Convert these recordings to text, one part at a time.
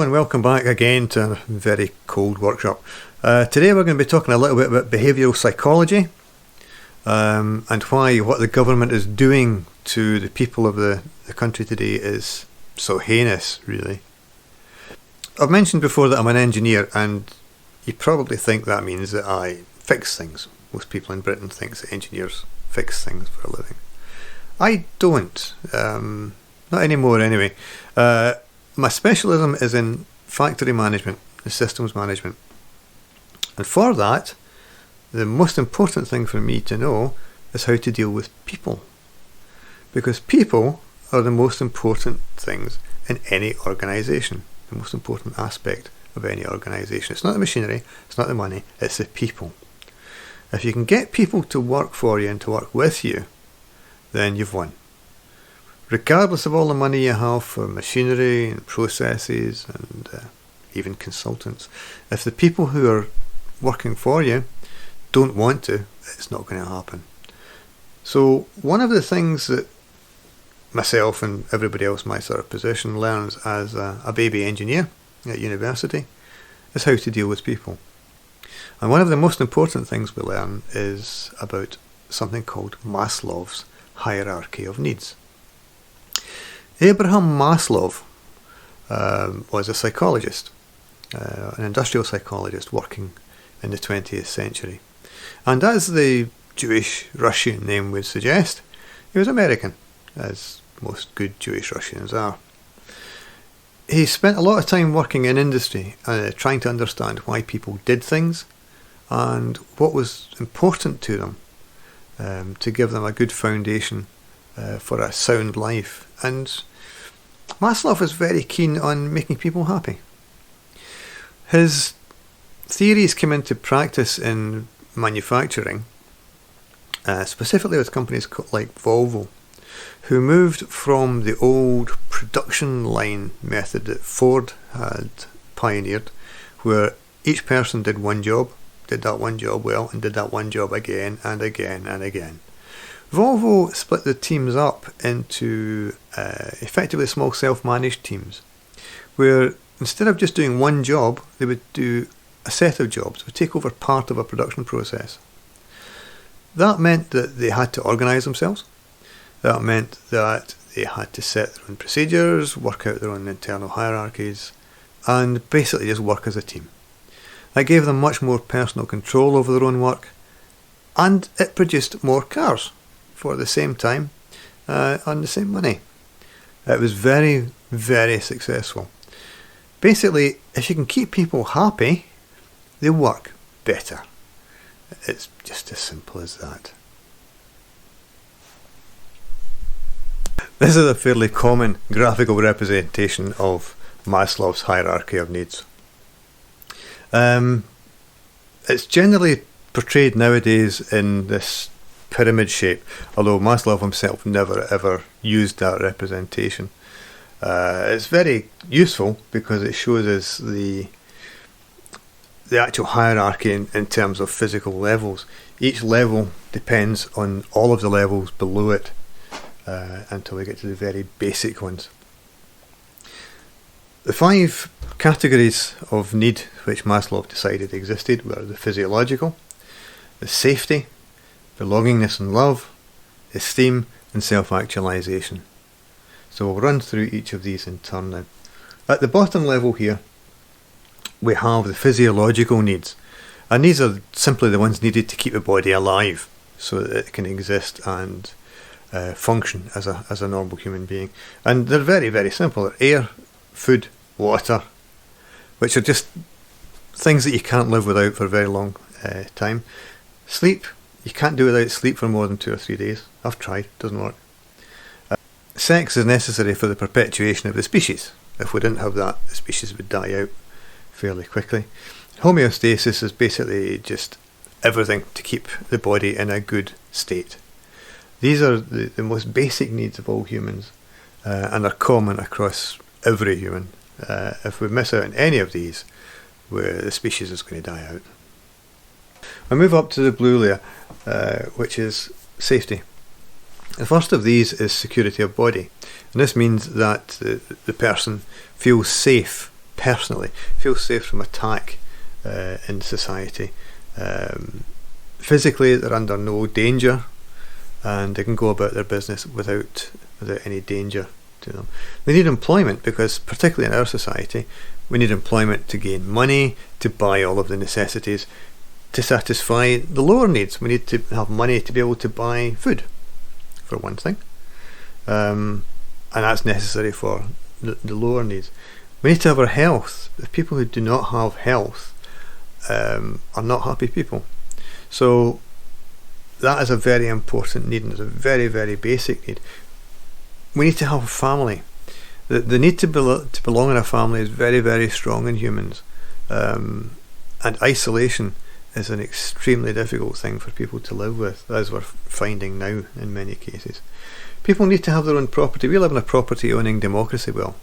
and welcome back again to a very cold workshop. Today we're going to be talking a little bit about behavioural psychology and why what the government is doing to the people of the country today is so heinous, really. I've mentioned before that I'm an engineer, and you probably think that means that I fix things. Most people in Britain think that engineers fix things for a living. I don't, not anymore anyway. My specialism is in factory management and systems management. And for that, the most important thing for me to know is how to deal with people. Because people are the most important things in any organisation, the most important aspect of any organisation. It's not the machinery, it's not the money, it's the people. If you can get people to work for you and to work with you, then you've won. Regardless of all the money you have for machinery and processes and even consultants, if the people who are working for you don't want to, it's not going to happen. So one of the things that myself and everybody else in my sort of position learns as a baby engineer at university is how to deal with people. And one of the most important things we learn is about something called Maslow's hierarchy of needs. Abraham Maslow was a psychologist, an industrial psychologist working in the 20th century. And as the Jewish Russian name would suggest, he was American, as most good Jewish Russians are. He spent a lot of time working in industry, trying to understand why people did things and what was important to them, to give them a good foundation for a sound life. And Maslow was very keen on making people happy. His theories came into practice in manufacturing, specifically with companies like Volvo, who moved from the old production line method that Ford had pioneered, where each person did one job, did that one job well, and did that one job again and again and again. Volvo split the teams up into effectively small self-managed teams, where instead of just doing one job, they would do a set of jobs, would take over part of a production process. That meant that they had to organise themselves. That meant that they had to set their own procedures, work out their own internal hierarchies, and basically just work as a team. That gave them much more personal control over their own work, and it produced more cars for the same time on the same money. It was very, very successful. Basically, if you can keep people happy, they work better. It's just as simple as that. This is a fairly common graphical representation of Maslow's hierarchy of needs. It's generally portrayed nowadays in this pyramid shape, although Maslow himself never ever used that representation. It's very useful because it shows us the actual hierarchy in terms of physical levels. Each level depends on all of the levels below it until we get to the very basic ones. The 5 categories of need which Maslow decided existed were the physiological, the safety, belongingness and love, esteem and self-actualization. So we'll run through each of these in turn now. At the bottom level here, we have the physiological needs, and these are simply the ones needed to keep the body alive so that it can exist and function as a normal human being. And they're very, very simple. They're air, food, water, which are just things that you can't live without for a very long time. Sleep, you can't do without sleep for more than 2 or 3 days. I've tried, it doesn't work. Sex is necessary for the perpetuation of the species. If we didn't have that, the species would die out fairly quickly. Homeostasis is basically just everything to keep the body in a good state. These are the most basic needs of all humans, and are common across every human. If we miss out on any of these, the species is going to die out. I move up to the blue layer, which is safety. The first of these is security of body, and this means that the person feels safe personally, feel safe from attack in society. Physically, they're under no danger, and they can go about their business without any danger to them. They need employment because, particularly in our society, we need employment to gain money, to buy all of the necessities, to satisfy the lower needs. We need to have money to be able to buy food, for one thing. And that's necessary for the lower needs. We need to have our health. The people who do not have health are not happy people. So that is a very important need, and it's a very, very basic need. We need to have a family. The need to belong in a family is very, very strong in humans. And isolation is an extremely difficult thing for people to live with, as we're finding now in many cases. People need to have their own property. We live in a property owning democracy. Well,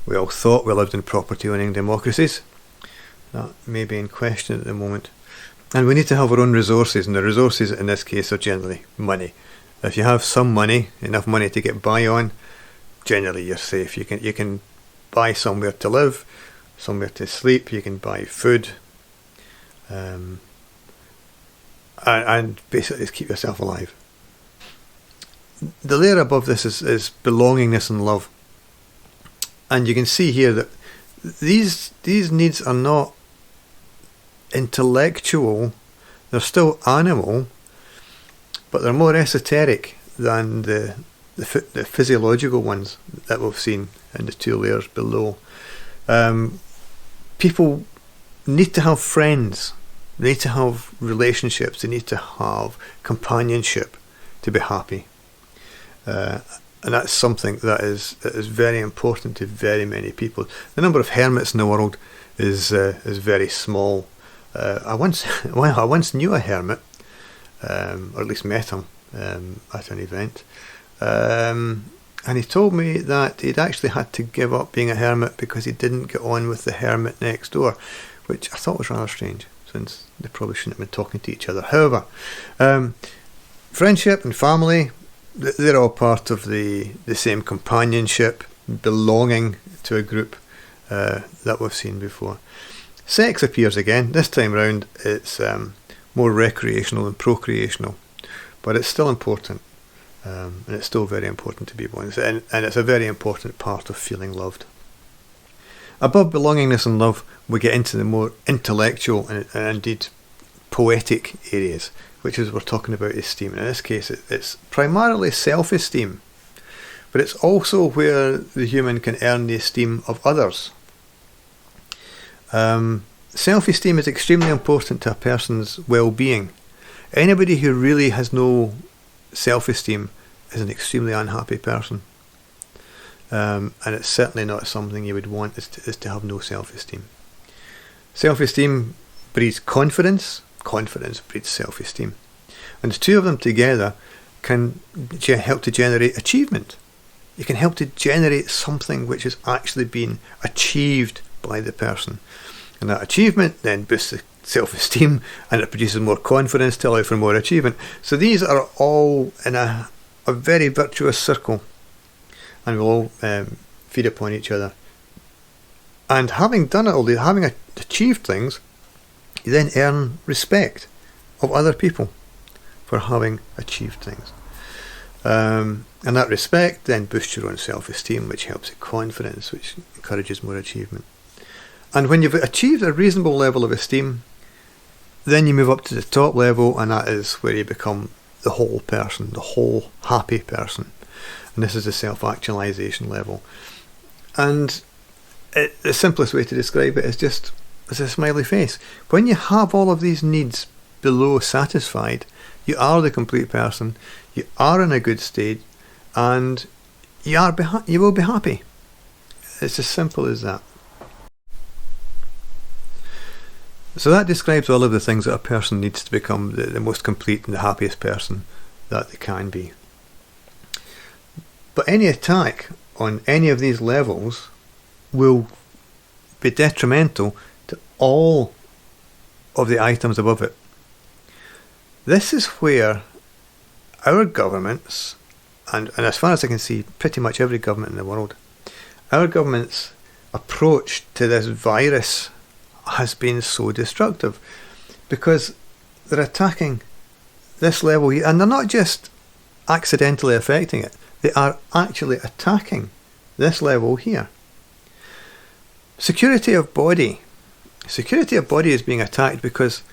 we all thought we lived in property owning democracies. That may be in question at the moment. And we need to have our own resources, and the resources in this case are generally money. If you have some money, enough money to get by on, generally you're safe. You can buy somewhere to live, somewhere to sleep, you can buy food, and basically just keep yourself alive. The layer above this is belongingness and love. And you can see here that these needs are not intellectual, they're still animal, but they're more esoteric than the physiological ones that we've seen in the two layers below. People need to have friends, they need to have relationships, they need to have companionship to be happy. And that's something that is very important to very many people. The number of hermits in the world is very small. I once knew a hermit, or at least met him at an event, and he told me that he'd actually had to give up being a hermit because he didn't get on with the hermit next door, which I thought was rather strange, since they probably shouldn't have been talking to each other. However, friendship and family, they're all part of the same companionship, belonging to a group that we've seen before. Sex appears again. This time round it's more recreational than procreational, but it's still important, and it's still very important to be one, and it's a very important part of feeling loved. Above belongingness and love, we get into the more intellectual and indeed poetic areas, which is we're talking about esteem. In this case, it's primarily self-esteem, but it's also where the human can earn the esteem of others. Self-esteem is extremely important to a person's well-being. Anybody who really has no self-esteem is an extremely unhappy person, and it's certainly not something you would want, is to have no self-esteem. Self-esteem breeds confidence. Confidence breeds self-esteem, and the two of them together can help to generate achievement. You can help to generate something which has actually been achieved by the person, and that achievement then boosts the self-esteem, and it produces more confidence to allow for more achievement. So these are all in a very virtuous circle, and will all feed upon each other. And having done it all, having achieved things, you then earn respect of other people for having achieved things. And that respect then boosts your own self-esteem, which helps with confidence, which encourages more achievement. And when you've achieved a reasonable level of esteem, then you move up to the top level, and that is where you become the whole person, the whole happy person. And this is the self-actualization level. And the simplest way to describe it is just as a smiley face. When you have all of these needs below satisfied, you are the complete person, you are in a good state, and you will be happy. It's as simple as that. So that describes all of the things that a person needs to become the most complete and the happiest person that they can be. But any attack on any of these levels will be detrimental to all of the items above it. This is where our governments, and as far as I can see, pretty much every government in the world, our governments approach to this virus has been so destructive, because they're attacking this level here, and they're not just accidentally affecting it, they are actually attacking this level here. Security of body is being attacked because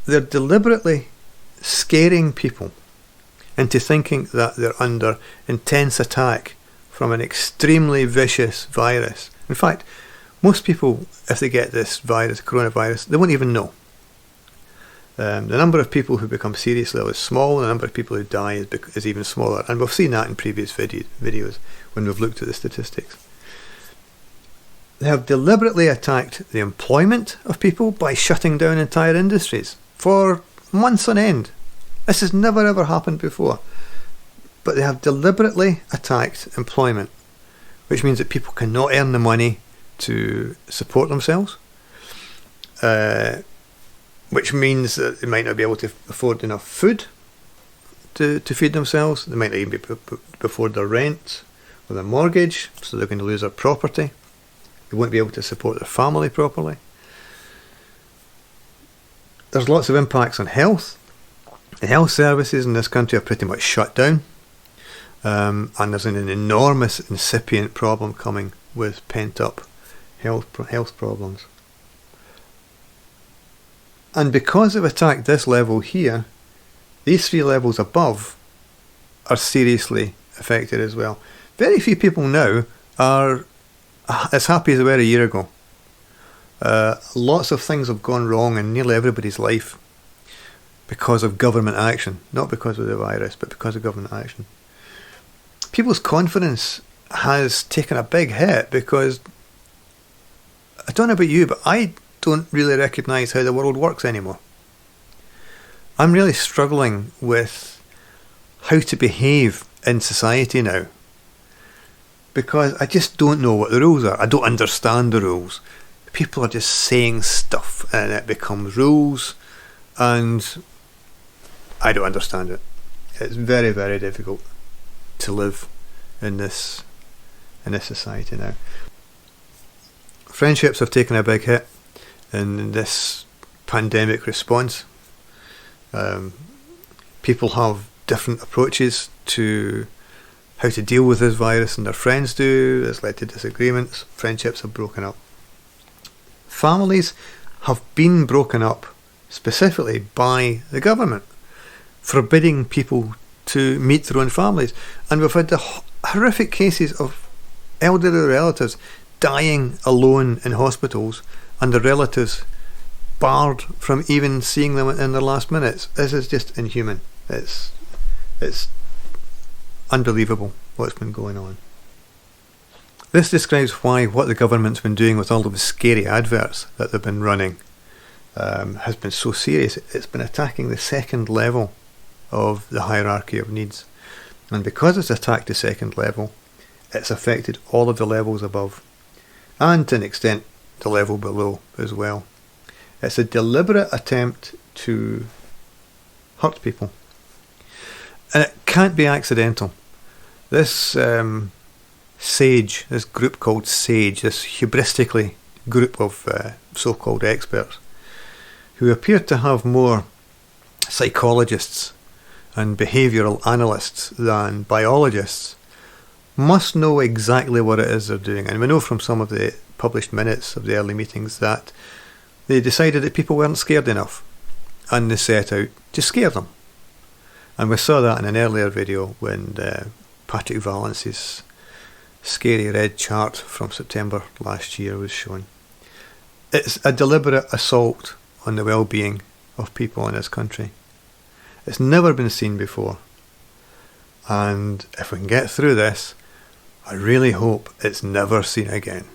they're deliberately scaring people into thinking that they're under intense attack from an extremely vicious virus. In fact, most people, if they get this virus, coronavirus, they won't even know. The number of people who become seriously ill is small, and the number of people who die is even smaller. And we've seen that in previous videos when we've looked at the statistics. They have deliberately attacked the employment of people by shutting down entire industries for months on end. This has never ever happened before. But they have deliberately attacked employment, which means that people cannot earn the money to support themselves, which means that they might not be able to afford enough food to feed themselves. They might not even be able to afford their rent or their mortgage, so they're going to lose their property. They won't be able to support their family properly. There's lots of impacts on health. The health services in this country are pretty much shut down, and there's an enormous incipient problem coming with pent-up health problems. And because they've attacked this level here, these 3 levels above are seriously affected as well. Very few people now are as happy as they were a year ago. Lots of things have gone wrong in nearly everybody's life because of government action. Not because of the virus, but because of government action. People's confidence has taken a big hit because, I don't know about you, but I don't really recognise how the world works anymore. I'm really struggling with how to behave in society now, because I just don't know what the rules are. I don't understand the rules. People are just saying stuff and it becomes rules, and I don't understand it. It's very, very difficult to live in this society now. Friendships have taken a big hit in this pandemic response. People have different approaches to how to deal with this virus than their friends do. It's led to disagreements. Friendships have broken up. Families have been broken up specifically by the government, forbidding people to meet their own families. And we've had the horrific cases of elderly relatives dying alone in hospitals and the relatives barred from even seeing them in their last minutes. This is just inhuman. It's unbelievable what's been going on. This describes what the government's been doing with all of the scary adverts that they've been running has been so serious. It's been attacking the second level of the hierarchy of needs. And because it's attacked the second level, it's affected all of the levels above, and to an extent the level below as well. It's a deliberate attempt to hurt people. And it can't be accidental. This this group called SAGE, this hubristically group of so-called experts, who appear to have more psychologists and behavioural analysts than biologists, must know exactly what it is they're doing. And we know from some of the published minutes of the early meetings that they decided that people weren't scared enough, and they set out to scare them. And we saw that in an earlier video when Patrick Valence's scary red chart from September last year was shown. It's a deliberate assault on the well-being of people in this country. It's never been seen before. And if we can get through this, I really hope it's never seen again.